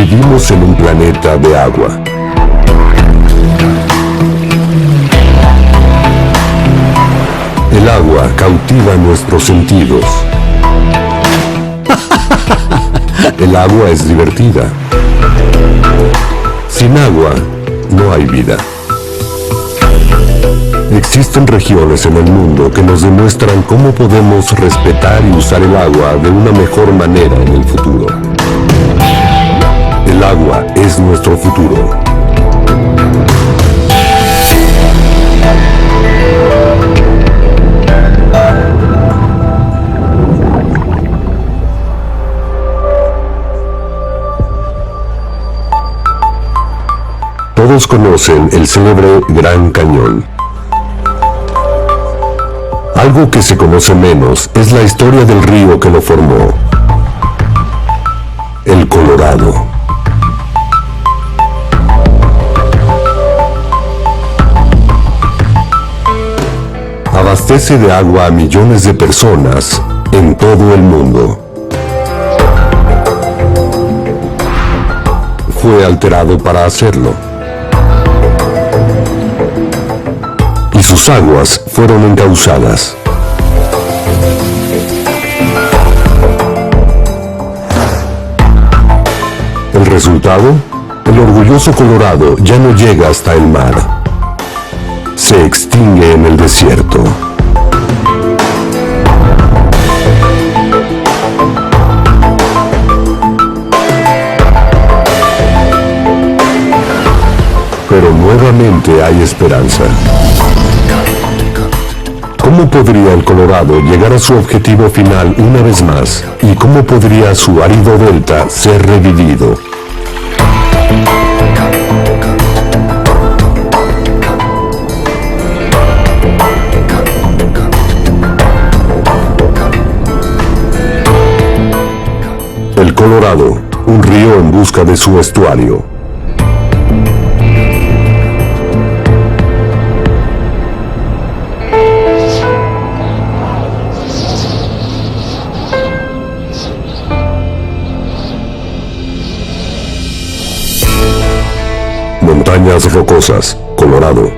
Vivimos en un planeta de agua. El agua cautiva nuestros sentidos. El agua es divertida. Sin agua, no hay vida. Existen regiones en el mundo que nos demuestran cómo podemos respetar y usar el agua de una mejor manera en el futuro. El agua es nuestro futuro. Todos conocen el célebre Gran Cañón. Algo que se conoce menos es la historia del río que lo formó, el Colorado. Abastece de agua a millones de personas en todo el mundo. Fue alterado para hacerlo. Y sus aguas fueron encausadas. El resultado, el orgulloso Colorado ya no llega hasta el mar. Se extingue en el desierto. Pero nuevamente hay esperanza. ¿Cómo podría el Colorado llegar a su objetivo final una vez más? ¿Y cómo podría su árido delta ser revivido? El Colorado, un río en busca de su estuario. Montañas rocosas, Colorado.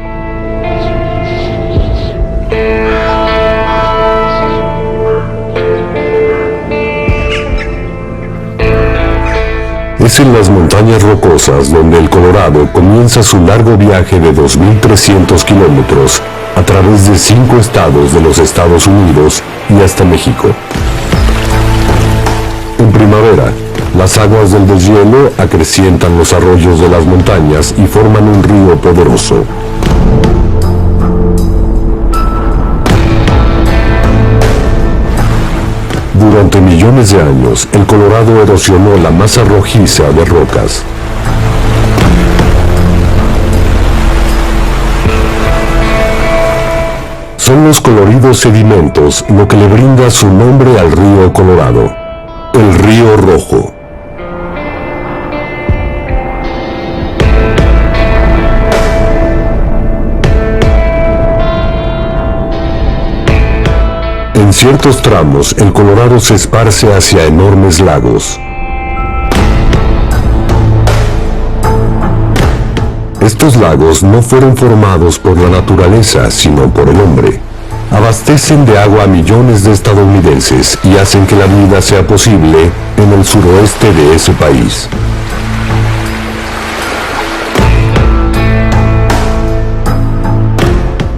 Es en las montañas rocosas donde el Colorado comienza su largo viaje de 2.300 kilómetros a través de 5 estados de los Estados Unidos y hasta México. En primavera, las aguas del deshielo acrecientan los arroyos de las montañas y forman un río poderoso. Durante millones de años, el Colorado erosionó la masa rojiza de rocas. Son los coloridos sedimentos lo que le brinda su nombre al río Colorado, el Río Rojo. En ciertos tramos, el Colorado se esparce hacia enormes lagos. Estos lagos no fueron formados por la naturaleza, sino por el hombre. Abastecen de agua a millones de estadounidenses y hacen que la vida sea posible en el suroeste de ese país.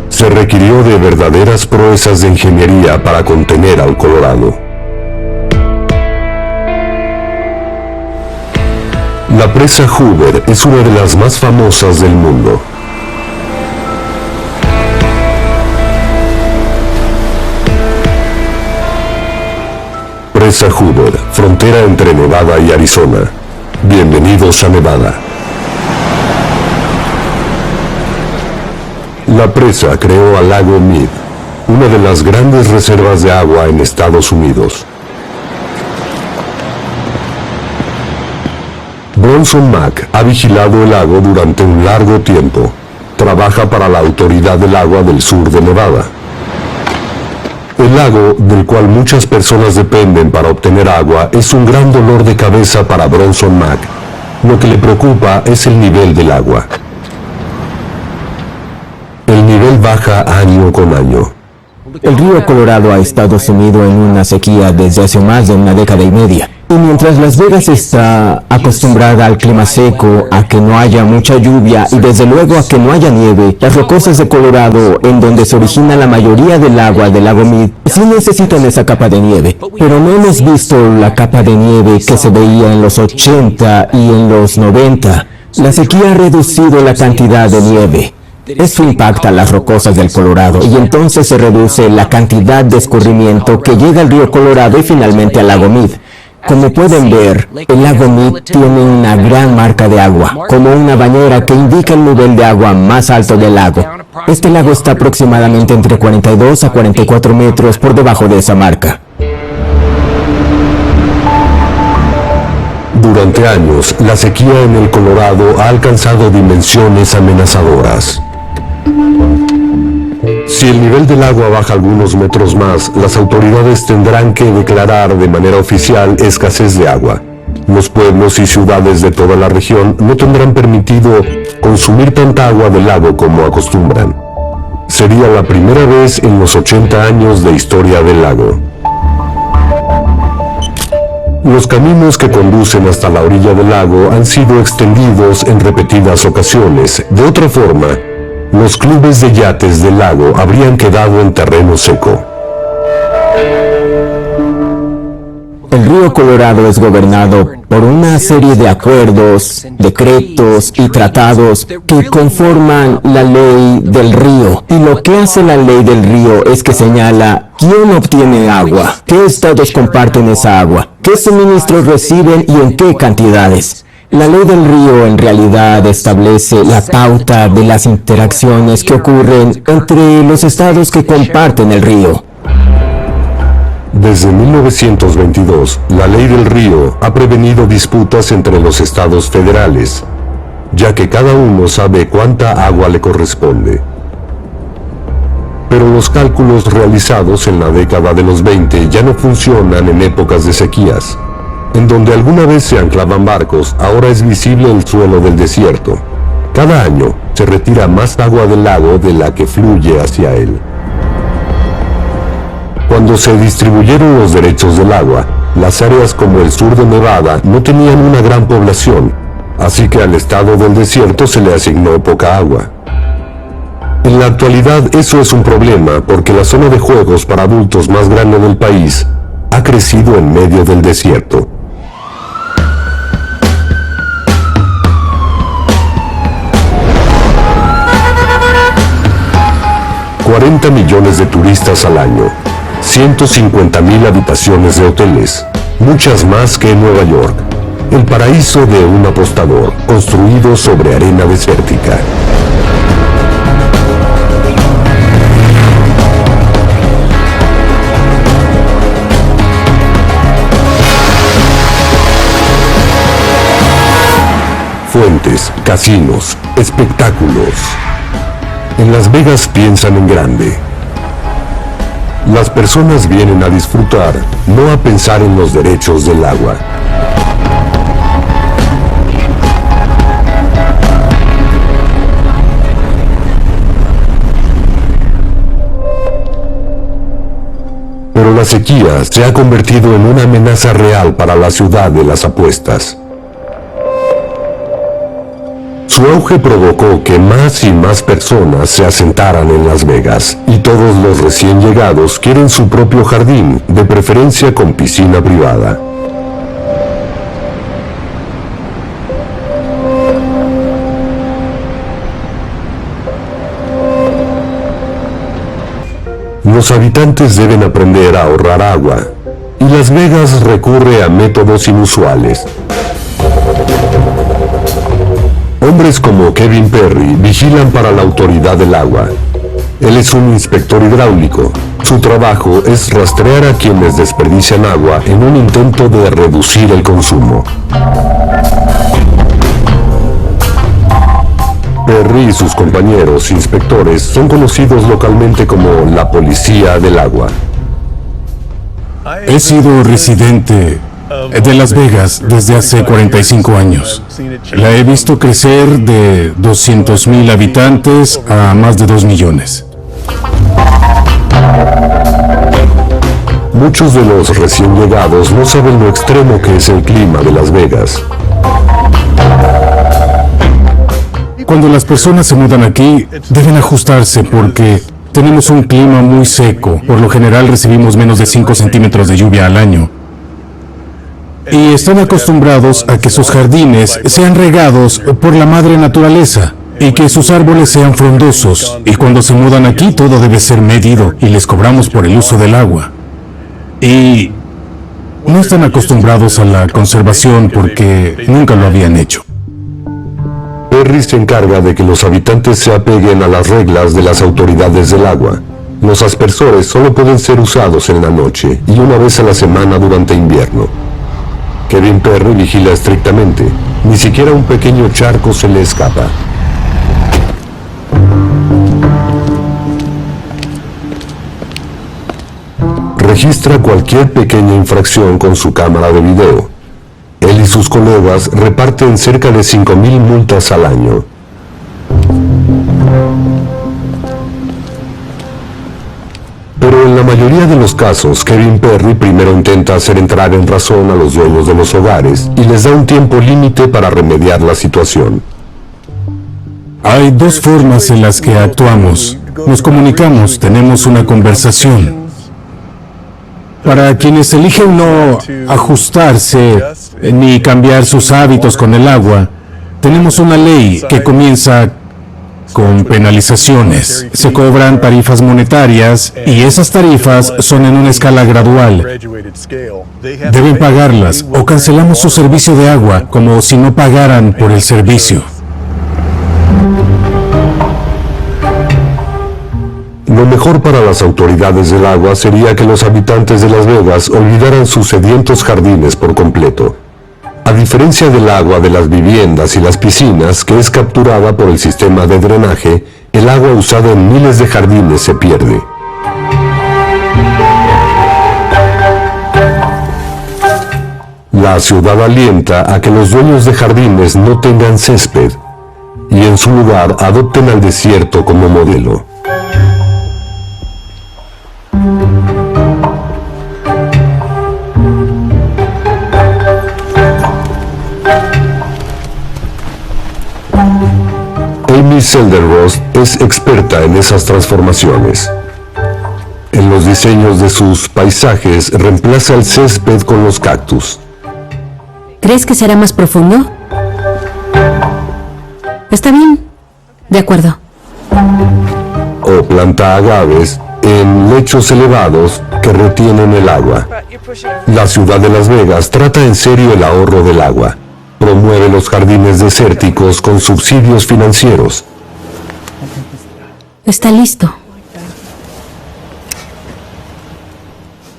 Se requirió de verdaderas proezas de ingeniería para contener al Colorado. La presa Hoover es una de las más famosas del mundo. Presa Hoover, frontera entre Nevada y Arizona. Bienvenidos a Nevada. La presa creó al lago Mead, una de las grandes reservas de agua en Estados Unidos. Bronson Mack ha vigilado el lago durante un largo tiempo. Trabaja para la Autoridad del Agua del Sur de Nevada. El lago, del cual muchas personas dependen para obtener agua, es un gran dolor de cabeza para Bronson Mack. Lo que le preocupa es el nivel del agua. El nivel baja año con año. El río Colorado ha estado sumido en una sequía desde hace más de una década y media. Y mientras Las Vegas está acostumbrada al clima seco, a que no haya mucha lluvia y desde luego a que no haya nieve, las rocosas de Colorado, en donde se origina la mayoría del agua del lago Mead, sí necesitan esa capa de nieve. Pero no hemos visto la capa de nieve que se veía en los 80 y en los 90. La sequía ha reducido la cantidad de nieve. Esto impacta a las rocosas del Colorado y entonces se reduce la cantidad de escurrimiento que llega al río Colorado y finalmente al lago Mead. Como pueden ver, el lago Mead tiene una gran marca de agua, como una bañera que indica el nivel de agua más alto del lago. Este lago está aproximadamente entre 42 a 44 metros por debajo de esa marca. Durante años, la sequía en el Colorado ha alcanzado dimensiones amenazadoras. Si el nivel del agua baja algunos metros más, las autoridades tendrán que declarar de manera oficial escasez de agua. Los pueblos y ciudades de toda la región no tendrán permitido consumir tanta agua del lago como acostumbran. Sería la primera vez en los 80 años de historia del lago. Los caminos que conducen hasta la orilla del lago han sido extendidos en repetidas ocasiones. De otra forma, los clubes de yates del lago habrían quedado en terreno seco. El río Colorado es gobernado por una serie de acuerdos, decretos y tratados que conforman la ley del río. Y lo que hace la ley del río es que señala quién obtiene agua, qué estados comparten esa agua, qué suministros reciben y en qué cantidades. La ley del río en realidad establece la pauta de las interacciones que ocurren entre los estados que comparten el río. Desde 1922, la ley del río ha prevenido disputas entre los estados federales, ya que cada uno sabe cuánta agua le corresponde. Pero los cálculos realizados en la década de los 20 ya no funcionan en épocas de sequías. En donde alguna vez se anclaban barcos, ahora es visible el suelo del desierto. Cada año se retira más agua del lago de la que fluye hacia él. Cuando se distribuyeron los derechos del agua, las áreas como el sur de Nevada no tenían una gran población, así que al estado del desierto se le asignó poca agua. En la actualidad eso es un problema porque la zona de juegos para adultos más grande del país ha crecido en medio del desierto. $40 millones de turistas al año, 150,000 habitaciones de hoteles, muchas más que en Nueva York, el paraíso de un apostador construido sobre arena desértica. Fuentes, casinos, espectáculos. En Las Vegas piensan en grande. Las personas vienen a disfrutar, no a pensar en los derechos del agua. Pero la sequía se ha convertido en una amenaza real para la ciudad de las apuestas. Su auge provocó que más y más personas se asentaran en Las Vegas, y todos los recién llegados quieren su propio jardín, de preferencia con piscina privada. Los habitantes deben aprender a ahorrar agua, y Las Vegas recurre a métodos inusuales. Hombres como Kevin Perry vigilan para la autoridad del agua. Él es un inspector hidráulico. Su trabajo es rastrear a quienes desperdician agua en un intento de reducir el consumo. Perry y sus compañeros inspectores son conocidos localmente como la policía del agua. He sido residente de Las Vegas desde hace 45 años. La he visto crecer de 200,000 habitantes a más de 2 millones. Muchos de los recién llegados no saben lo extremo que es el clima de Las Vegas. Cuando las personas se mudan aquí, deben ajustarse porque tenemos un clima muy seco. Por lo general recibimos menos de 5 centímetros de lluvia al año. Y están acostumbrados a que sus jardines sean regados por la madre naturaleza y que sus árboles sean frondosos. Y cuando se mudan aquí, todo debe ser medido y les cobramos por el uso del agua. Y no están acostumbrados a la conservación porque nunca lo habían hecho. Perry se encarga de que los habitantes se apeguen a las reglas de las autoridades del agua. Los aspersores solo pueden ser usados en la noche y una vez a la semana durante invierno. Kevin Perry vigila estrictamente. Ni siquiera un pequeño charco se le escapa. Registra cualquier pequeña infracción con su cámara de video. Él y sus colegas reparten cerca de 5,000 multas al año. Pero en la mayoría de los casos, Kevin Perry primero intenta hacer entrar en razón a los dueños de los hogares y les da un tiempo límite para remediar la situación. Hay dos formas en las que actuamos. Nos comunicamos, tenemos una conversación. Para quienes eligen no ajustarse ni cambiar sus hábitos con el agua, tenemos una ley que comienza con penalizaciones. Se cobran tarifas monetarias y esas tarifas son en una escala gradual. Deben pagarlas o cancelamos su servicio de agua como si no pagaran por el servicio. Lo mejor para las autoridades del agua sería que los habitantes de Las Vegas olvidaran sus sedientos jardines por completo. A diferencia del agua de las viviendas y las piscinas, que es capturada por el sistema de drenaje, el agua usada en miles de jardines se pierde. La ciudad alienta a que los dueños de jardines no tengan césped y en su lugar adopten al desierto como modelo. Amy Seldenrost es experta en esas transformaciones. En los diseños de sus paisajes reemplaza el césped con los cactus. ¿Crees que será más profundo? Está bien. De acuerdo. O planta agaves en lechos elevados que retienen el agua. La ciudad de Las Vegas trata en serio el ahorro del agua. Promueve los jardines desérticos con subsidios financieros. Está listo.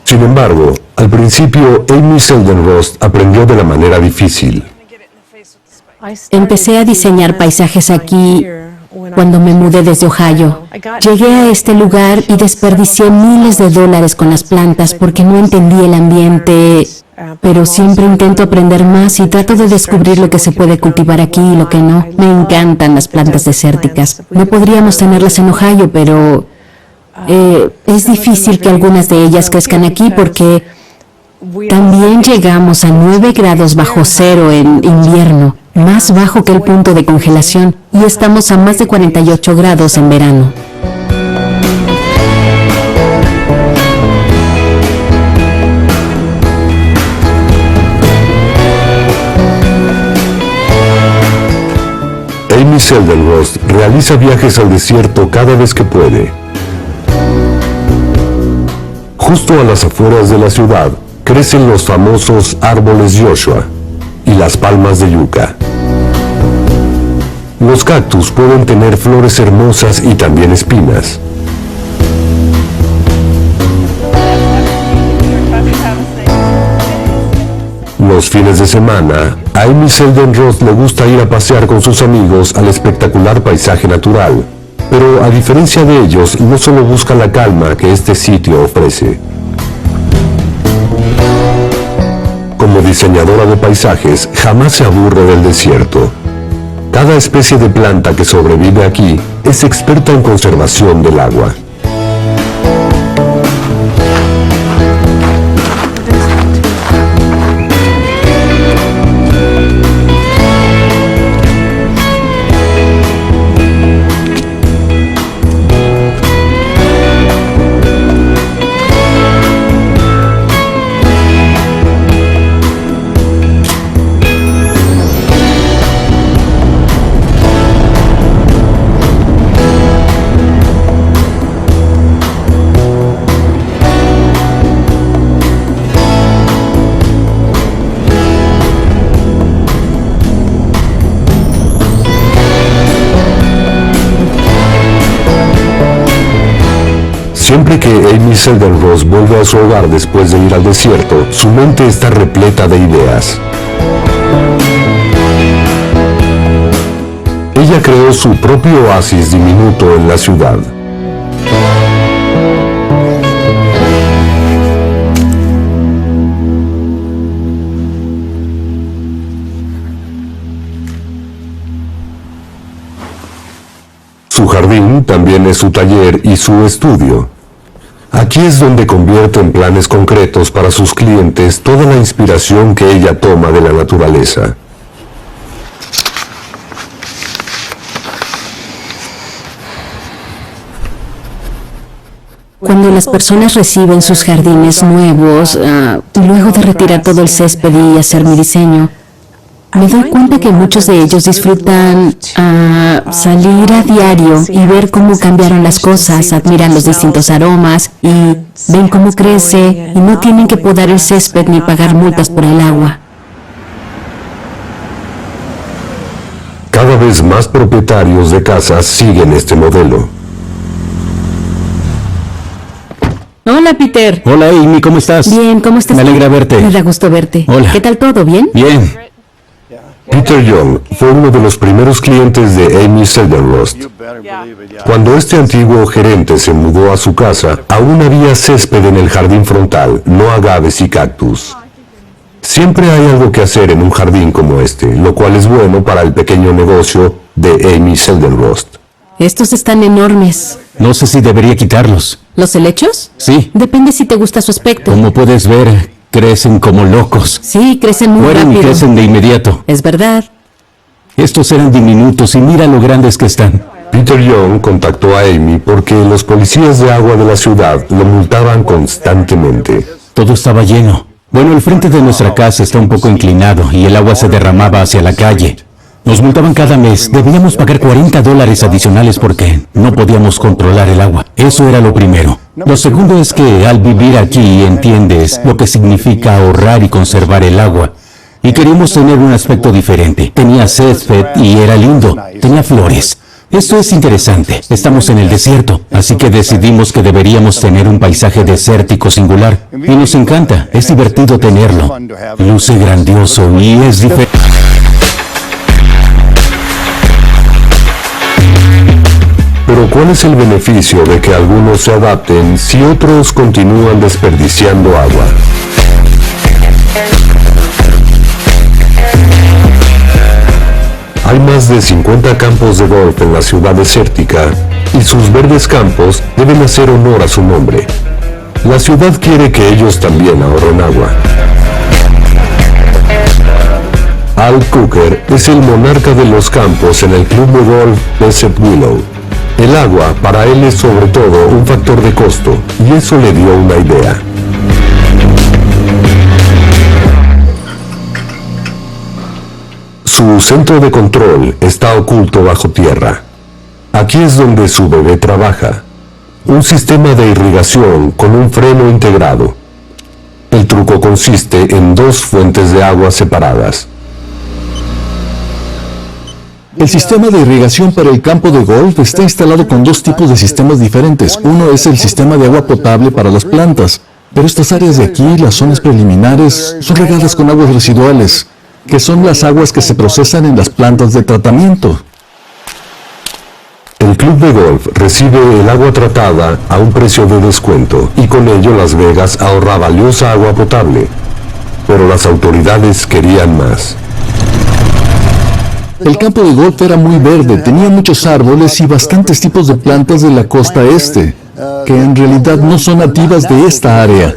Sin embargo, al principio Amy Seldenrost aprendió de la manera difícil. Empecé a diseñar paisajes aquí cuando me mudé desde Ohio. Llegué a este lugar y desperdicié miles de dólares con las plantas porque no entendí el ambiente, pero siempre intento aprender más y trato de descubrir lo que se puede cultivar aquí y lo que no. Me encantan las plantas desérticas. No podríamos tenerlas en Ohio, pero es difícil que algunas de ellas crezcan aquí porque también llegamos a 9 grados bajo cero en invierno, más bajo que el punto de congelación, y estamos a más de 48 grados en verano. Amy Seldenrost realiza viajes al desierto cada vez que puede. Justo a las afueras de la ciudad crecen los famosos árboles Joshua y las palmas de yucca. Los cactus pueden tener flores hermosas y también espinas. Los fines de semana, a Amy Seldenrost le gusta ir a pasear con sus amigos al espectacular paisaje natural. Pero a diferencia de ellos, no solo busca la calma que este sitio ofrece. Como diseñadora de paisajes, jamás se aburre del desierto. Cada especie de planta que sobrevive aquí es experta en conservación del agua. Siempre que Amy Seldenross vuelve a su hogar después de ir al desierto, su mente está repleta de ideas. Ella creó su propio oasis diminuto en la ciudad. Su jardín también es su taller y su estudio. Aquí es donde convierte en planes concretos para sus clientes toda la inspiración que ella toma de la naturaleza. Cuando las personas reciben sus jardines nuevos, luego de retirar todo el césped y hacer mi diseño, me doy cuenta que muchos de ellos disfrutan salir a diario y ver cómo cambiaron las cosas, admiran los distintos aromas y ven cómo crece y no tienen que podar el césped ni pagar multas por el agua. Cada vez más propietarios de casas siguen este modelo. Hola, Peter. Hola, Amy, ¿cómo estás? Bien, ¿cómo estás? Me alegra verte. Me da gusto verte. Hola. ¿Qué tal todo? ¿Bien? Bien. Peter Young fue uno de los primeros clientes de Amy Seldenross. Cuando este antiguo gerente se mudó a su casa, aún había césped en el jardín frontal, no agaves y cactus. Siempre hay algo que hacer en un jardín como este, lo cual es bueno para el pequeño negocio de Amy Seldenross. Estos están enormes. No sé si debería quitarlos. ¿Los helechos? Sí. Depende si te gusta su aspecto. Como puedes ver, crecen como locos. Sí, crecen muy Mueren y rápido. crecen de inmediato. Es verdad. Estos eran diminutos y mira lo grandes que están. Peter Young contactó a Amy porque los policías de agua de la ciudad lo multaban constantemente. Todo estaba lleno. Bueno, el frente de nuestra casa está un poco inclinado y el agua se derramaba hacia la calle. Nos multaban cada mes. Debíamos pagar $40 adicionales porque no podíamos controlar el agua. Eso era lo primero. Lo segundo es que al vivir aquí entiendes lo que significa ahorrar y conservar el agua. Y queríamos tener un aspecto diferente. Tenía césped y era lindo. Tenía flores. Esto es interesante. Estamos en el desierto, así que decidimos que deberíamos tener un paisaje desértico singular. Y nos encanta. Es divertido tenerlo. Luce grandioso y es diferente. Pero ¿cuál es el beneficio de que algunos se adapten si otros continúan desperdiciando agua? Hay más de 50 campos de golf en la ciudad desértica y sus verdes campos deben hacer honor a su nombre. La ciudad quiere que ellos también ahorren agua. Al Cooker es el monarca de los campos en el club de golf Desert Willow. El agua para él es sobre todo un factor de costo y eso le dio una idea. Su centro de control está oculto bajo tierra. Aquí es donde su bebé trabaja. Un sistema de irrigación con un freno integrado. El truco consiste en dos fuentes de agua separadas. El sistema de irrigación para el campo de golf está instalado con dos tipos de sistemas diferentes. Uno es el sistema de agua potable para las plantas, pero estas áreas de aquí, las zonas preliminares, son regadas con aguas residuales, que son las aguas que se procesan en las plantas de tratamiento. El club de golf recibe el agua tratada a un precio de descuento y con ello Las Vegas ahorra valiosa agua potable. Pero las autoridades autoridades querían más. El campo de golf era muy verde, tenía muchos árboles y bastantes tipos de plantas de la costa este, que en realidad no son nativas de esta área.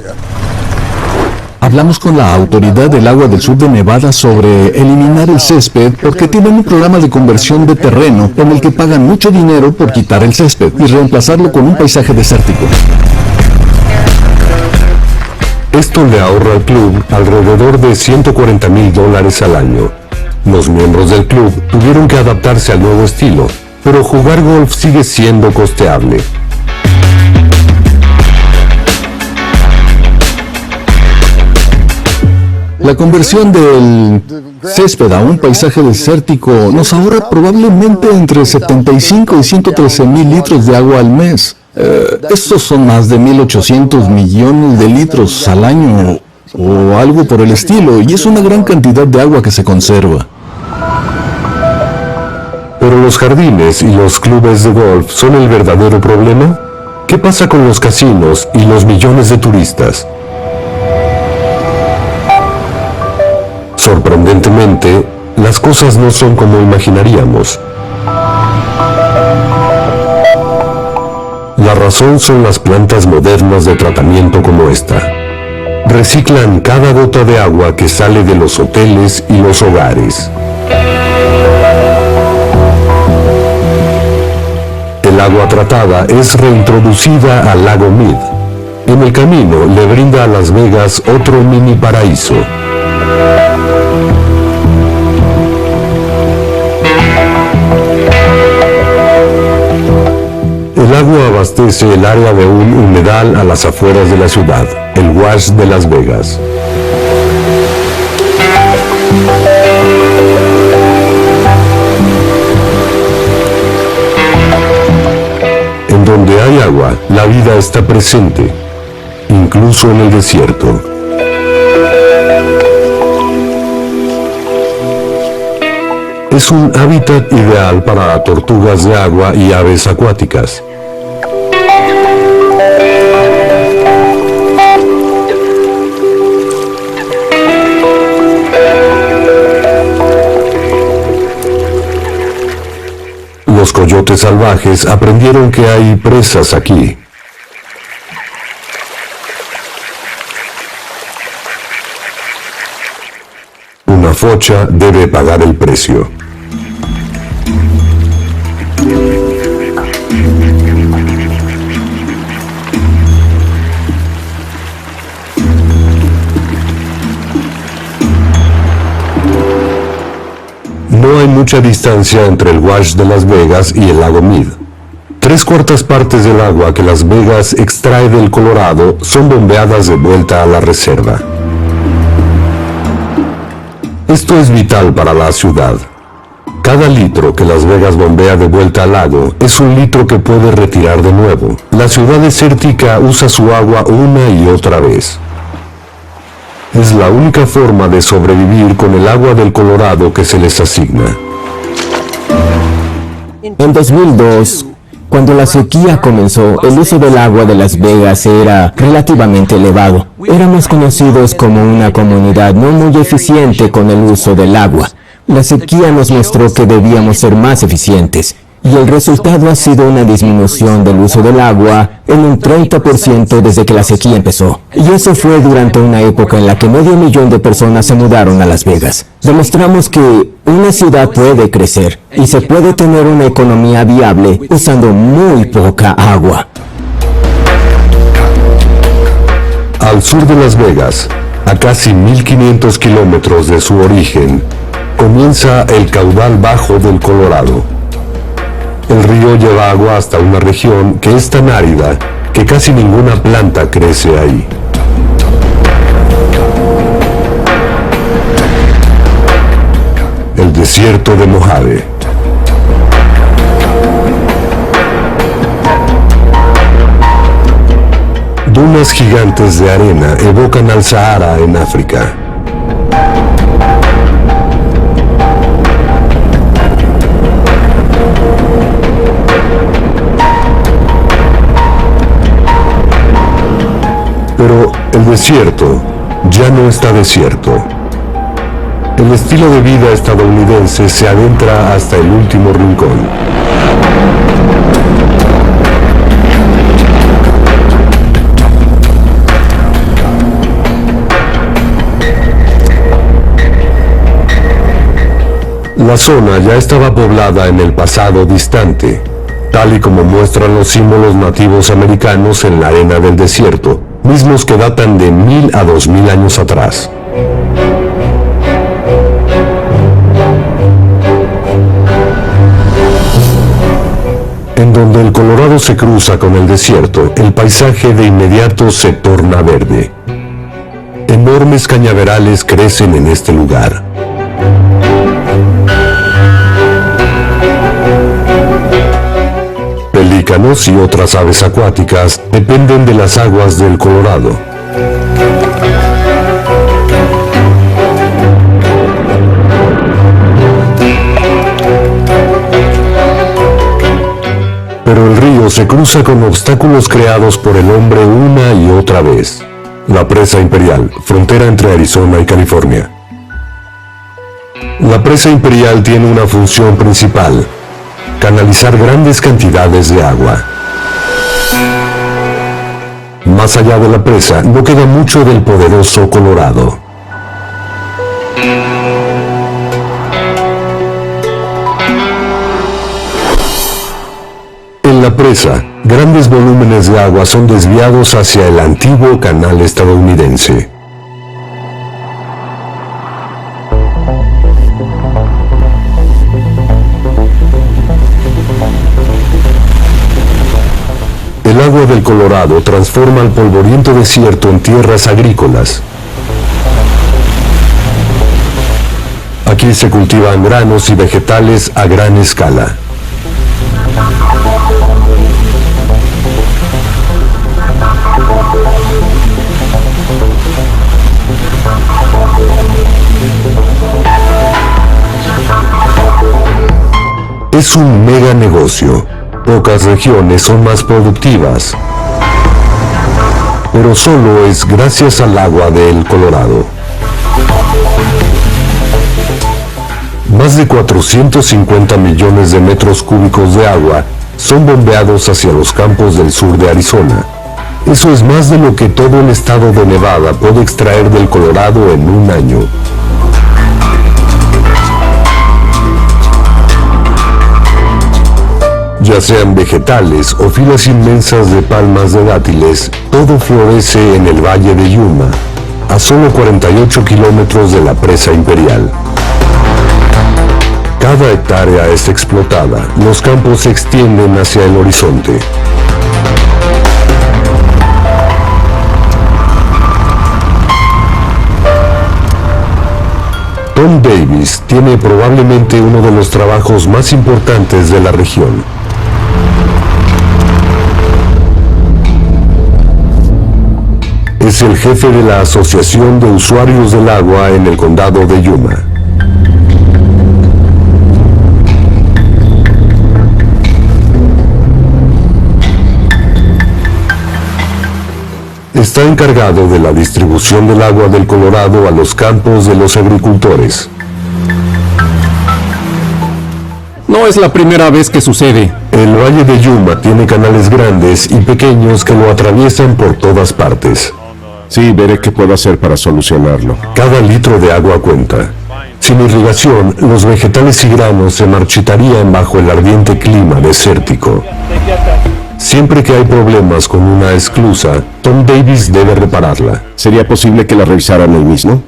Hablamos con la Autoridad del Agua del Sur de Nevada sobre eliminar el césped porque tienen un programa de conversión de terreno en el que pagan mucho dinero por quitar el césped y reemplazarlo con un paisaje desértico. Esto le ahorra al club alrededor de $140,000 al año. Los miembros del club tuvieron que adaptarse al nuevo estilo, pero jugar golf sigue siendo costeable. La conversión del césped a un paisaje desértico nos ahorra probablemente entre 75 y 113 mil litros de agua al mes. Estos son más de 1.800 millones de litros al año o algo por el estilo, y es una gran cantidad de agua que se conserva. ¿Pero los jardines y los clubes de golf son el verdadero problema? ¿Qué pasa con los casinos y los millones de turistas? Sorprendentemente, las cosas no son como imaginaríamos. La razón son las plantas modernas de tratamiento como esta. Reciclan cada gota de agua que sale de los hoteles y los hogares. El agua tratada es reintroducida al lago Mead. En el camino le brinda a Las Vegas otro mini paraíso. El agua abastece el área de un humedal a las afueras de la ciudad, el Wash de Las Vegas. En donde hay agua, la vida está presente, incluso en el desierto. Es un hábitat ideal para tortugas de agua y aves acuáticas. Los coyotes salvajes aprendieron que hay presas aquí. Una focha debe pagar el precio. No hay mucha distancia entre el Wash de Las Vegas y el lago Mead. 3/4 partes del agua que Las Vegas extrae del Colorado son bombeadas de vuelta a la reserva. Esto es vital para la ciudad. Cada litro que Las Vegas bombea de vuelta al lago es un litro que puede retirar de nuevo. La ciudad desértica usa su agua una y otra vez. Es la única forma de sobrevivir con el agua del Colorado que se les asigna. En 2002, cuando la sequía comenzó, el uso del agua de Las Vegas era relativamente elevado. Éramos conocidos como una comunidad no muy eficiente con el uso del agua. La sequía nos mostró que debíamos ser más eficientes, y el resultado ha sido una disminución del uso del agua en un 30% desde que la sequía empezó. Y eso fue durante una época en la que 500,000 de personas se mudaron a Las Vegas. Demostramos que una ciudad puede crecer y se puede tener una economía viable usando muy poca agua. Al sur de Las Vegas, a casi 1.500 kilómetros de su origen, comienza el caudal bajo del Colorado. El río lleva agua hasta una región que es tan árida que casi ninguna planta crece ahí. El desierto de Mojave. Dunas gigantes de arena evocan al Sahara en África. Pero el desierto ya no está desierto. El estilo de vida estadounidense se adentra hasta el último rincón. La zona ya estaba poblada en el pasado distante, tal y como muestran los símbolos nativos americanos en la arena del desierto, mismos que datan de 1000 a 2000 años atrás. En donde el Colorado se cruza con el desierto, el paisaje de inmediato se torna verde. Enormes cañaverales crecen en este lugar. Pelícanos y otras aves acuáticas dependen de las aguas del Colorado. Pero el río se cruza con obstáculos creados por el hombre una y otra vez. La presa Imperial, frontera entre Arizona y California. La presa Imperial tiene una función principal: canalizar grandes cantidades de agua. Más allá de la presa no queda mucho del poderoso Colorado. En la presa, grandes volúmenes de agua son desviados hacia el antiguo canal estadounidense. El agua del Colorado transforma el polvoriento desierto en tierras agrícolas. Aquí se cultivan granos y vegetales a gran escala. Es un mega negocio. Pocas regiones son más productivas, pero solo es gracias al agua del Colorado. Más de 450 millones de metros cúbicos de agua son bombeados hacia los campos del sur de Arizona. Eso es más de lo que todo el estado de Nevada puede extraer del Colorado en un año. Ya sean vegetales o filas inmensas de palmas de dátiles, todo florece en el Valle de Yuma, a solo 48 kilómetros de la presa Imperial. Cada hectárea es explotada, los campos se extienden hacia el horizonte. Tom Davis tiene probablemente uno de los trabajos más importantes de la región. Es el jefe de la Asociación de Usuarios del Agua en el condado de Yuma. Está encargado de la distribución del agua del Colorado a los campos de los agricultores. No es la primera vez que sucede. El Valle de Yuma tiene canales grandes y pequeños que lo atraviesan por todas partes. Sí, veré qué puedo hacer para solucionarlo. Cada litro de agua cuenta. Sin irrigación, los vegetales y granos se marchitarían bajo el ardiente clima desértico. Siempre que hay problemas con una esclusa, Tom Davis debe repararla. ¿Sería posible que la revisaran hoy mismo?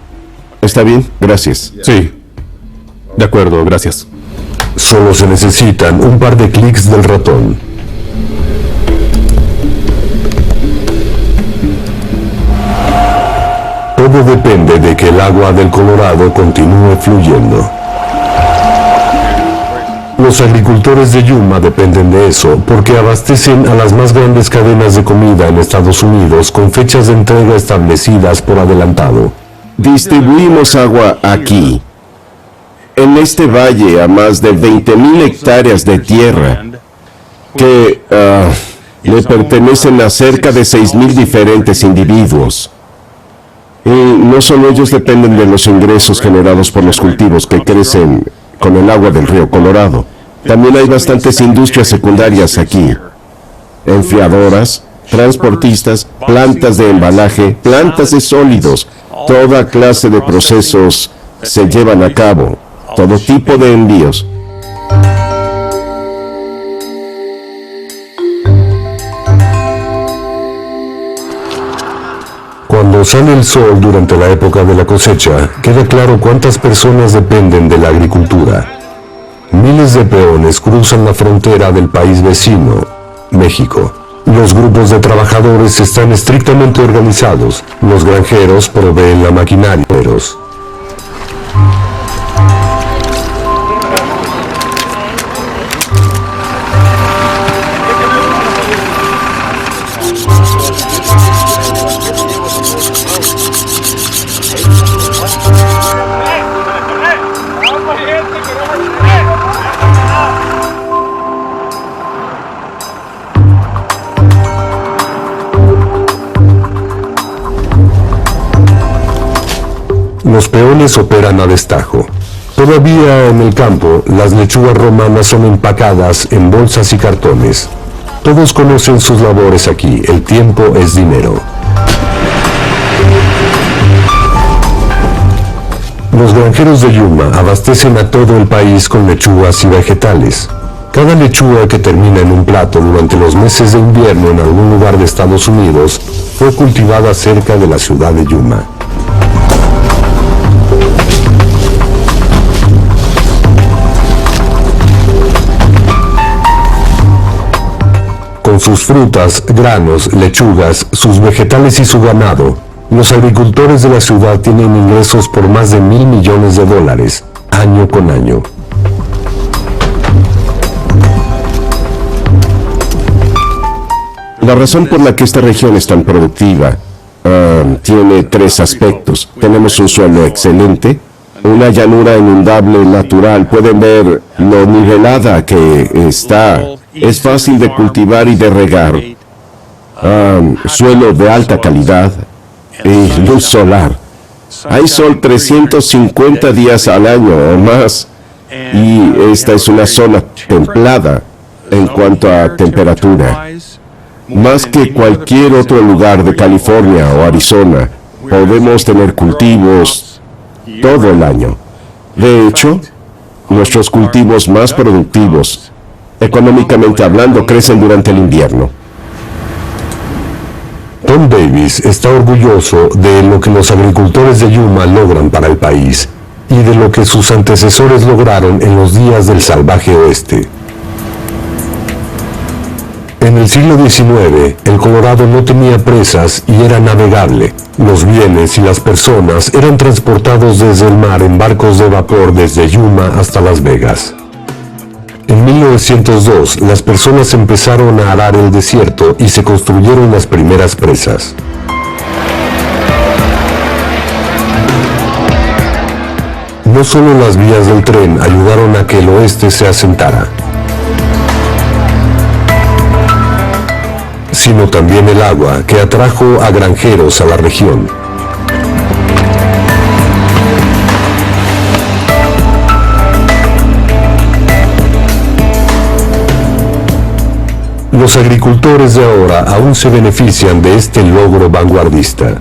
Está bien, gracias. Sí. De acuerdo, gracias. Solo se necesitan un par de clics del ratón. Todo depende de que el agua del Colorado continúe fluyendo. Los agricultores de Yuma dependen de eso porque abastecen a las más grandes cadenas de comida en Estados Unidos con fechas de entrega establecidas por adelantado. Distribuimos agua aquí, en este valle, a más de 20,000 hectáreas de tierra que le pertenecen a cerca de 6,000 diferentes individuos. Y no solo ellos dependen de los ingresos generados por los cultivos que crecen con el agua del río Colorado. También hay bastantes industrias secundarias aquí. Enfriadoras, transportistas, plantas de embalaje, plantas de sólidos. Toda clase de procesos se llevan a cabo. Todo tipo de envíos. Cuando sale el sol durante la época de la cosecha, queda claro cuántas personas dependen de la agricultura. Miles de peones cruzan la frontera del país vecino, México. Los grupos de trabajadores están estrictamente organizados. Los granjeros proveen la maquinaria. Los peones operan a destajo. Todavía en el campo, las lechugas romanas son empacadas en bolsas y cartones. Todos conocen sus labores aquí. El tiempo es dinero. Los granjeros de Yuma abastecen a todo el país con lechugas y vegetales. Cada lechuga que termina en un plato durante los meses de invierno en algún lugar de Estados Unidos fue cultivada cerca de la ciudad de Yuma. Con sus frutas, granos, lechugas, sus vegetales y su ganado, los agricultores de la ciudad tienen ingresos por más de $1,000 millones, año con año. La razón por la que esta región es tan productiva tiene tres aspectos. Tenemos un suelo excelente, una llanura inundable natural. Pueden ver lo nivelada que está. Es fácil de cultivar y de regar. Suelo de alta calidad y luz solar. Hay sol 350 días al año o más. Y esta es una zona templada en cuanto a temperatura. Más que cualquier otro lugar de California o Arizona, podemos tener cultivos todo el año. De hecho, nuestros cultivos más productivos, económicamente hablando, crecen durante el invierno. Tom Davis está orgulloso de lo que los agricultores de Yuma logran para el país y de lo que sus antecesores lograron en los días del salvaje oeste. En el siglo XIX, el Colorado no tenía presas y era navegable. Los bienes y las personas eran transportados desde el mar en barcos de vapor desde Yuma hasta Las Vegas. En 1902, las personas empezaron a arar el desierto y se construyeron las primeras presas. No solo las vías del tren ayudaron a que el oeste se asentara, sino también el agua que atrajo a granjeros a la región. Los agricultores de ahora aún se benefician de este logro vanguardista.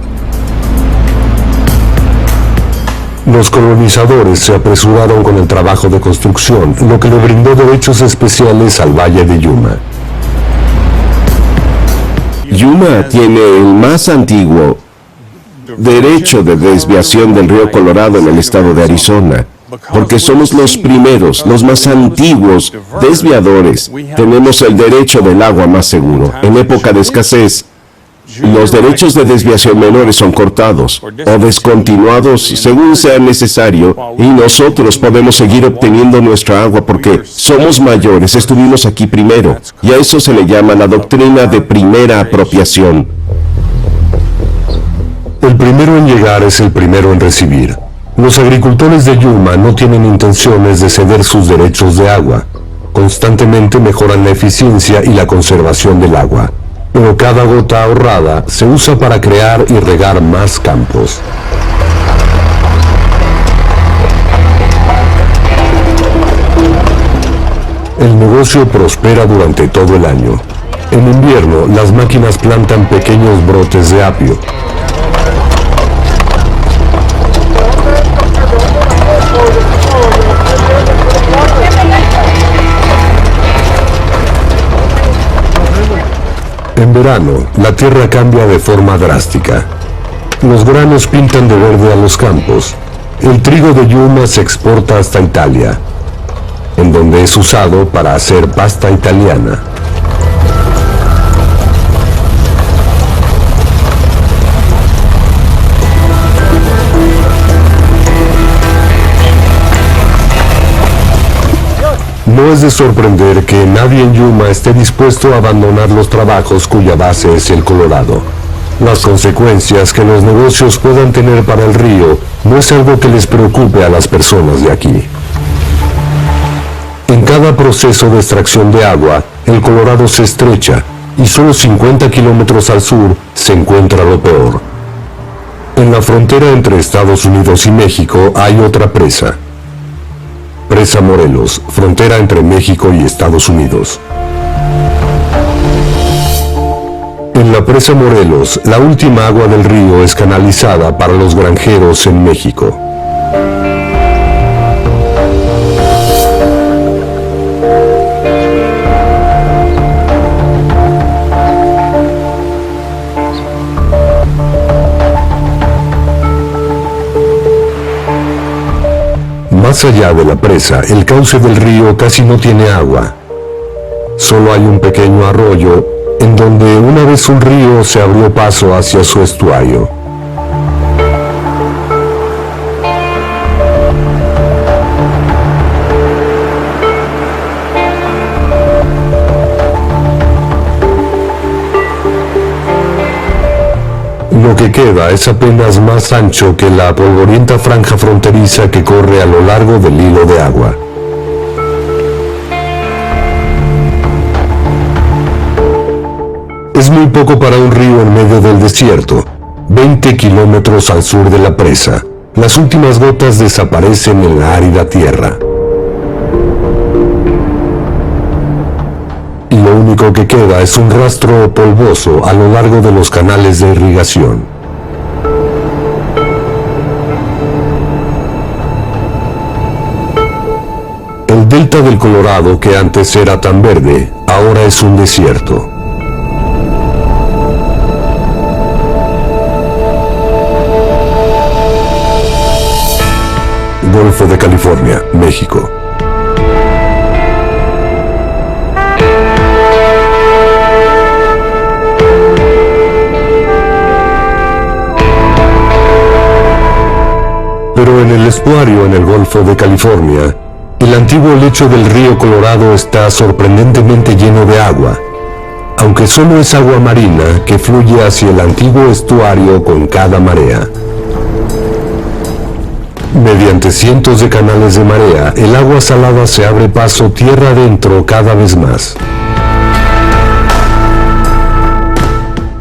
Los colonizadores se apresuraron con el trabajo de construcción, lo que le brindó derechos especiales al Valle de Yuma. Yuma tiene el más antiguo derecho de desviación del río Colorado en el estado de Arizona, porque somos los primeros, los más antiguos desviadores. Tenemos el derecho del agua más seguro. En época de escasez, los derechos de desviación menores son cortados o descontinuados según sea necesario, y nosotros podemos seguir obteniendo nuestra agua porque somos mayores, estuvimos aquí primero, y a eso se le llama la doctrina de primera apropiación. El primero en llegar es el primero en recibir. Los agricultores de Yuma no tienen intenciones de ceder sus derechos de agua. Constantemente mejoran la eficiencia y la conservación del agua. pero cada gota ahorrada se usa para crear y regar más campos. El negocio prospera durante todo el año. En invierno, las máquinas plantan pequeños brotes de apio. En verano, la tierra cambia de forma drástica. Los granos pintan de verde a los campos. El trigo de Yuma se exporta hasta Italia, en donde es usado para hacer pasta italiana. No es de sorprender que nadie en Yuma esté dispuesto a abandonar los trabajos cuya base es el Colorado. Las consecuencias que los negocios puedan tener para el río no es algo que les preocupe a las personas de aquí. En cada proceso de extracción de agua, el Colorado se estrecha y solo 50 kilómetros al sur se encuentra lo peor. En la frontera entre Estados Unidos y México hay otra presa. Presa Morelos, frontera entre México y Estados Unidos. En la presa Morelos, la última agua del río es canalizada para los granjeros en México. Más allá de la presa, el cauce del río casi no tiene agua. Solo hay un pequeño arroyo en donde una vez un río se abrió paso hacia su estuario. Lo que queda es apenas más ancho que la polvorienta franja fronteriza que corre a lo largo del hilo de agua. Es muy poco para un río en medio del desierto, 20 kilómetros al sur de la presa. Las últimas gotas desaparecen en la árida tierra. Y lo único que queda es un rastro polvoso a lo largo de los canales de irrigación. El delta del Colorado, que antes era tan verde, ahora es un desierto. Golfo de California, México. Pero en el estuario en el Golfo de California, el antiguo lecho del río Colorado está sorprendentemente lleno de agua, aunque solo es agua marina que fluye hacia el antiguo estuario con cada marea. Mediante cientos de canales de marea, el agua salada se abre paso tierra adentro cada vez más.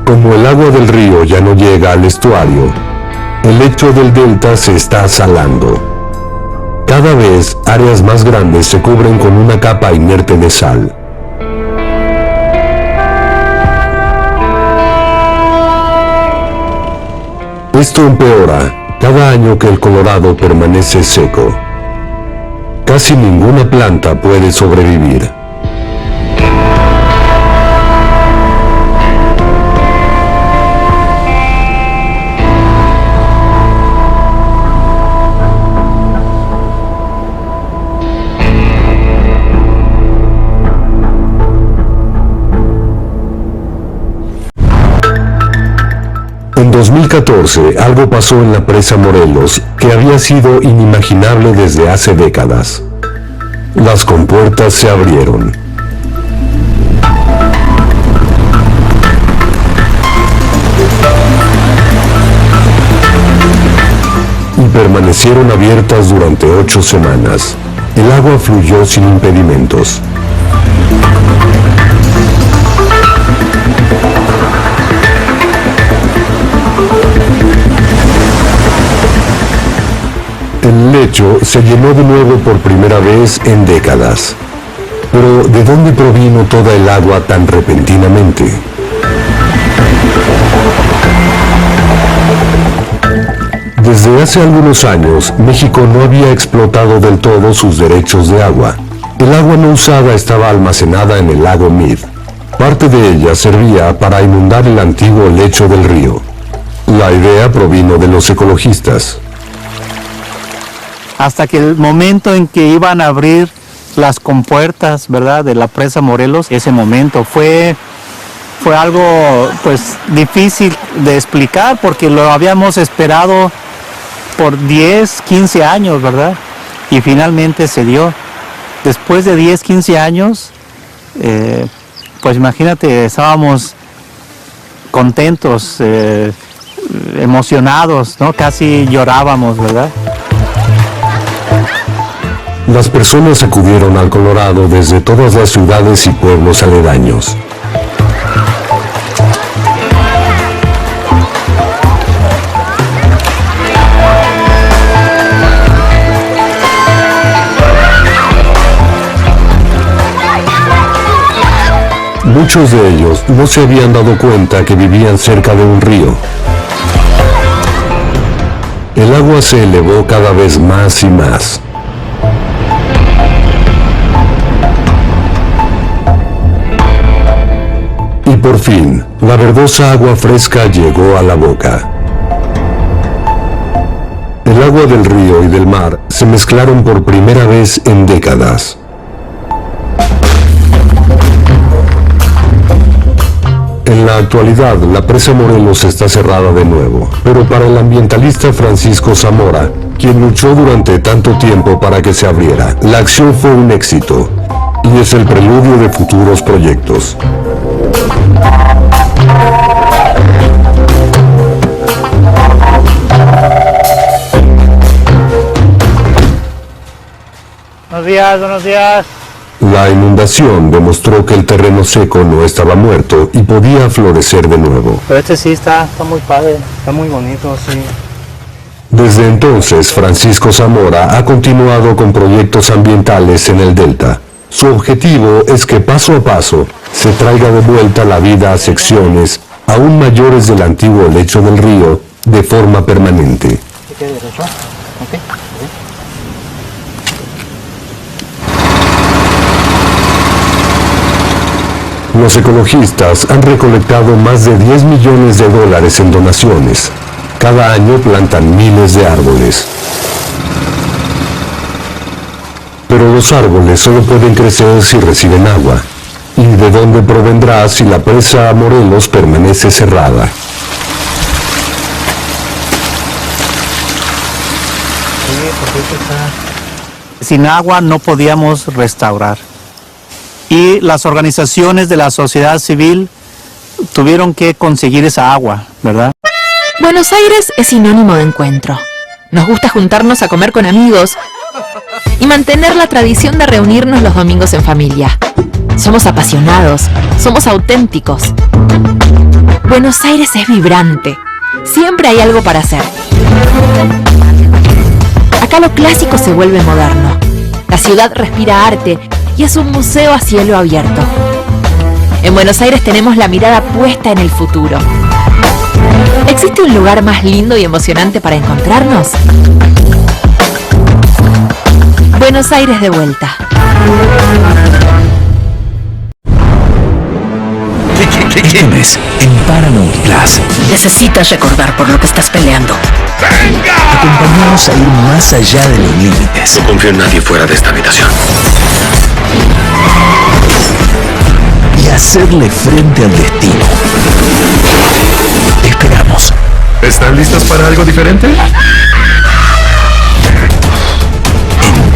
Como el agua del río ya no llega al estuario, el lecho del delta se está salando. Cada vez, áreas más grandes se cubren con una capa inerte de sal. Esto empeora cada año que el Colorado permanece seco. Casi ninguna planta puede sobrevivir. En 2014, algo pasó en la presa Morelos que había sido inimaginable desde hace décadas. Las compuertas se abrieron. Y permanecieron abiertas durante 8 semanas. El agua fluyó sin impedimentos. El lecho se llenó de nuevo por primera vez en décadas. Pero, ¿de dónde provino toda el agua tan repentinamente? Desde hace algunos años, México no había explotado del todo sus derechos de agua. El agua no usada estaba almacenada en el lago Mead. Parte de ella servía para inundar el antiguo lecho del río. La idea provino de los ecologistas. Hasta que el momento en que iban a abrir las compuertas, ¿verdad?, de la presa Morelos, ese momento fue algo pues difícil de explicar porque lo habíamos esperado por 10, 15 años, ¿verdad? Y finalmente se dio. Después de 10, 15 años, pues imagínate, estábamos contentos, emocionados, ¿no? Casi llorábamos, ¿verdad? Las personas acudieron al Colorado desde todas las ciudades y pueblos aledaños. Muchos de ellos no se habían dado cuenta que vivían cerca de un río. El agua se elevó cada vez más y más. Y por fin, la verdosa agua fresca llegó a la boca. El agua del río y del mar se mezclaron por primera vez en décadas. En la actualidad, la presa Morelos está cerrada de nuevo, pero para el ambientalista Francisco Zamora, quien luchó durante tanto tiempo para que se abriera, la acción fue un éxito y es el preludio de futuros proyectos. Buenos días, buenos días. La inundación demostró que el terreno seco no estaba muerto y podía florecer de nuevo. Pero este sí está muy padre, está muy bonito, sí. Desde entonces, Francisco Zamora ha continuado con proyectos ambientales en el Delta. Su objetivo es que paso a paso se traiga de vuelta la vida a secciones aún mayores del antiguo lecho del río de forma permanente. Los ecologistas han recolectado más de $10 millones en donaciones. Cada año plantan miles de árboles. Pero los árboles solo pueden crecer si reciben agua. ¿Y de dónde provendrá si la presa Morelos permanece cerrada? Sin agua no podíamos restaurar. Y las organizaciones de la sociedad civil tuvieron que conseguir esa agua, ¿verdad? Buenos Aires es sinónimo de encuentro. Nos gusta juntarnos a comer con amigos y mantener la tradición de reunirnos los domingos en familia. Somos apasionados, somos auténticos. Buenos Aires es vibrante. Siempre hay algo para hacer. Acá lo clásico se vuelve moderno. La ciudad respira arte y es un museo a cielo abierto. En Buenos Aires tenemos la mirada puesta en el futuro. ¿Existe un lugar más lindo y emocionante para encontrarnos? Buenos Aires de vuelta. Este mes, en Paramount Plus, necesitas recordar por lo que estás peleando. acompañados a ir más allá de los límites. No confío en nadie fuera de esta habitación. Y hacerle frente al destino. Te esperamos. ¿Están listas para algo diferente? En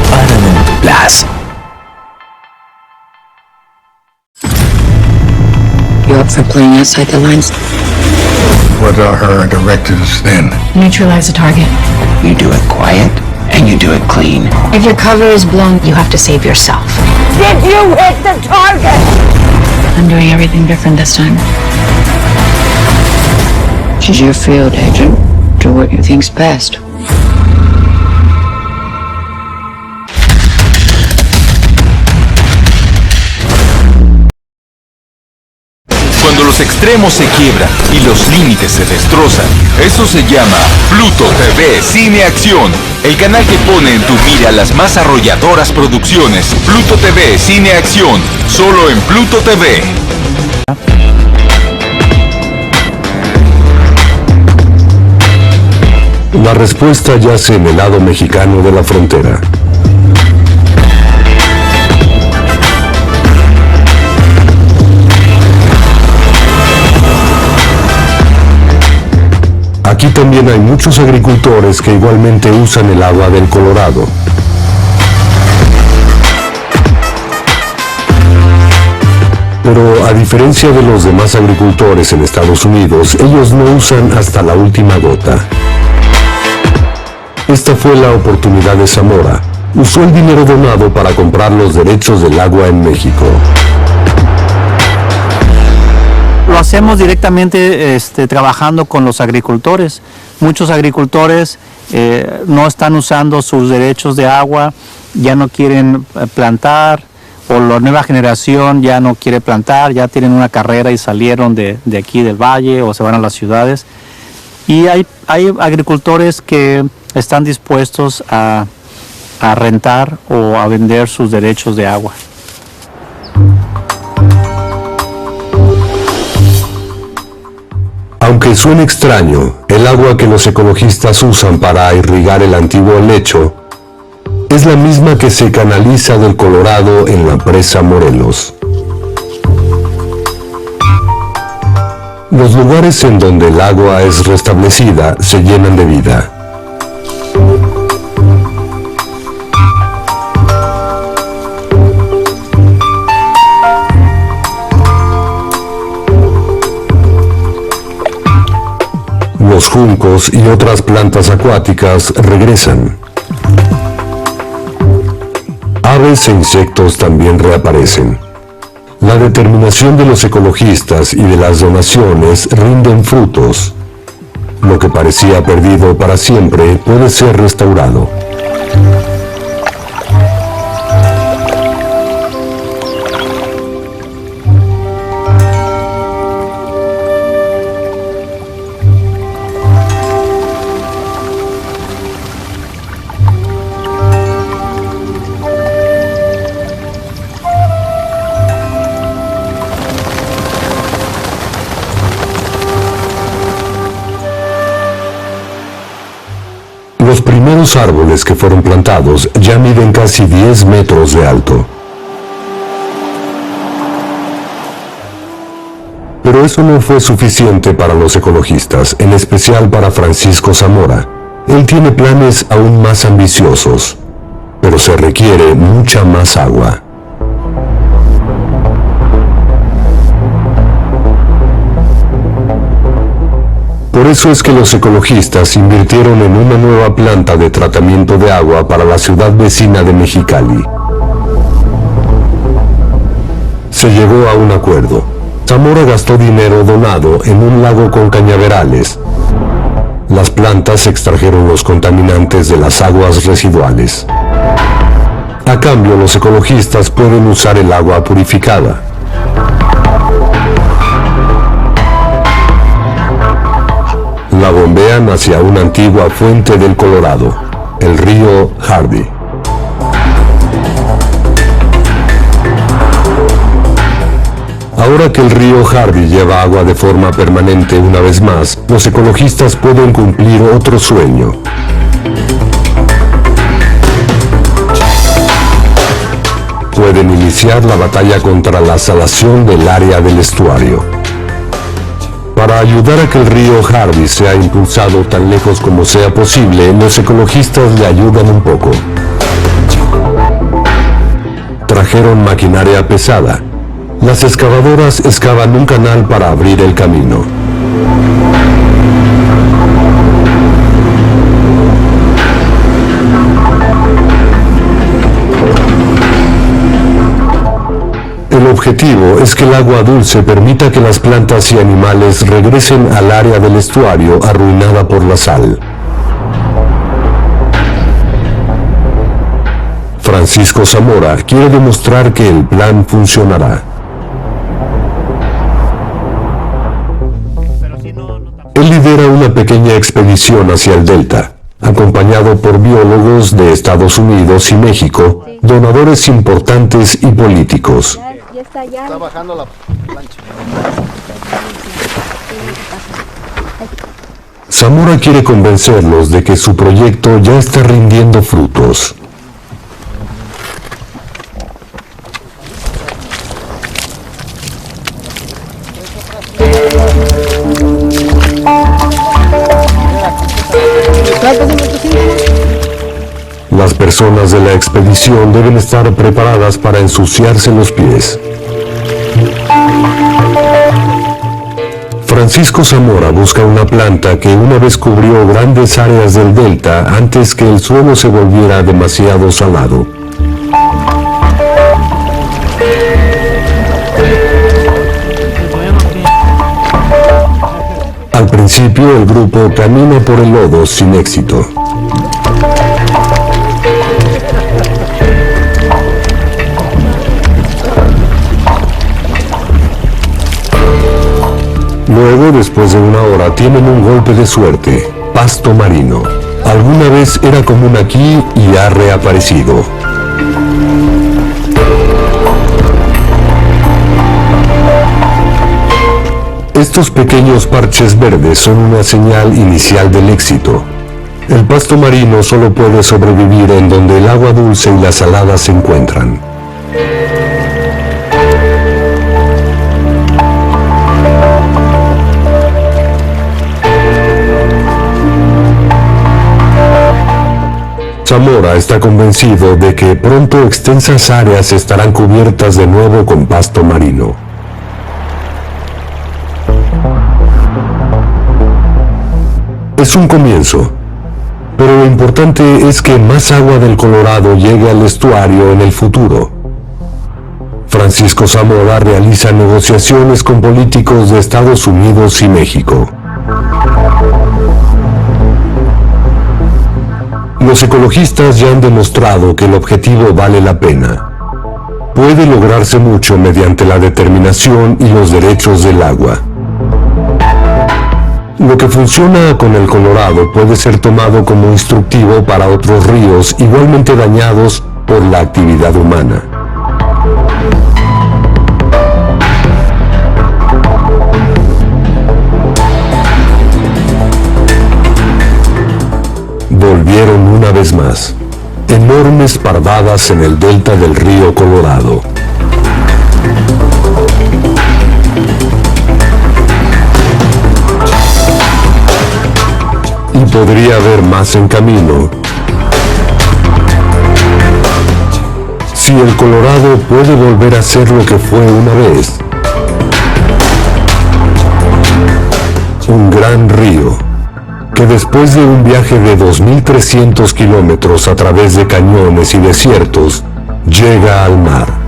Paramount Plus. You up for playing outside the lines? What are her directives then? Neutralize the target. You do it quiet and you do it clean. If your cover is blown, you have to save yourself. Did you hit the target? I'm doing everything different this time. She's your field agent. Do what you think's best. los extremos se quiebran y los límites se destrozan. Eso se llama Pluto TV Cine Acción, el canal que pone en tu mira las más arrolladoras producciones. Pluto TV Cine Acción, solo en Pluto TV. La respuesta yace en el lado mexicano de la frontera. Aquí también hay muchos agricultores que igualmente usan el agua del Colorado. Pero a diferencia de los demás agricultores en Estados Unidos, ellos no usan hasta la última gota. Esta fue la oportunidad de Zamora. Usó el dinero donado para comprar los derechos del agua en México. Lo hacemos directamente trabajando con los agricultores. Muchos agricultores no están usando sus derechos de agua, ya no quieren plantar, o la nueva generación ya no quiere plantar, ya tienen una carrera y salieron de aquí del valle o se van a las ciudades. Y hay agricultores que están dispuestos a rentar o a vender sus derechos de agua. Aunque suene extraño, el agua que los ecologistas usan para irrigar el antiguo lecho es la misma que se canaliza del Colorado en la presa Morelos. Los lugares en donde el agua es restablecida se llenan de vida. Los juncos y otras plantas acuáticas regresan. Aves e insectos también reaparecen. La determinación de los ecologistas y de las donaciones rinden frutos. Lo que parecía perdido para siempre puede ser restaurado. Los primeros árboles que fueron plantados ya miden casi 10 metros de alto. Pero eso no fue suficiente para los ecologistas, en especial para Francisco Zamora. Él tiene planes aún más ambiciosos, pero se requiere mucha más agua. Por eso es que los ecologistas invirtieron en una nueva planta de tratamiento de agua para la ciudad vecina de Mexicali. Se llegó a un acuerdo. Zamora gastó dinero donado en un lago con cañaverales. Las plantas extrajeron los contaminantes de las aguas residuales. A cambio, los ecologistas pueden usar el agua purificada. La bombean hacia una antigua fuente del Colorado, el río Hardy. Ahora que el río Hardy lleva agua de forma permanente una vez más, los ecologistas pueden cumplir otro sueño. Pueden iniciar la batalla contra la salación del área del estuario. Para ayudar a que el río Hardy sea impulsado tan lejos como sea posible, los ecologistas le ayudan un poco. Trajeron maquinaria pesada. Las excavadoras excavan un canal para abrir el camino. El objetivo es que el agua dulce permita que las plantas y animales regresen al área del estuario arruinada por la sal. Francisco Zamora quiere demostrar que el plan funcionará. Él lidera una pequeña expedición hacia el delta, acompañado por biólogos de Estados Unidos y México, donadores importantes y políticos. Está bajando la plancha. Zamora quiere convencerlos de que su proyecto ya está rindiendo frutos. Las personas de la expedición deben estar preparadas para ensuciarse los pies. Francisco Zamora busca una planta que una vez cubrió grandes áreas del delta antes que el suelo se volviera demasiado salado. Al principio el grupo camina por el lodo sin éxito. Luego, después de una hora, tienen un golpe de suerte. Pasto marino. Alguna vez era común aquí y ha reaparecido. Estos pequeños parches verdes son una señal inicial del éxito. El pasto marino solo puede sobrevivir en donde el agua dulce y la salada se encuentran. Zamora está convencido de que pronto extensas áreas estarán cubiertas de nuevo con pasto marino. Es un comienzo, pero lo importante es que más agua del Colorado llegue al estuario en el futuro. Francisco Zamora realiza negociaciones con políticos de Estados Unidos y México. Los ecologistas ya han demostrado que el objetivo vale la pena. Puede lograrse mucho mediante la determinación y los derechos del agua. Lo que funciona con el Colorado puede ser tomado como instructivo para otros ríos igualmente dañados por la actividad humana. Volvieron una vez más. Enormes parvadas en el delta del río Colorado. Y podría haber más en camino. Si el Colorado puede volver a ser lo que fue una vez. Un gran río que después de un viaje de 2.300 kilómetros a través de cañones y desiertos, llega al mar.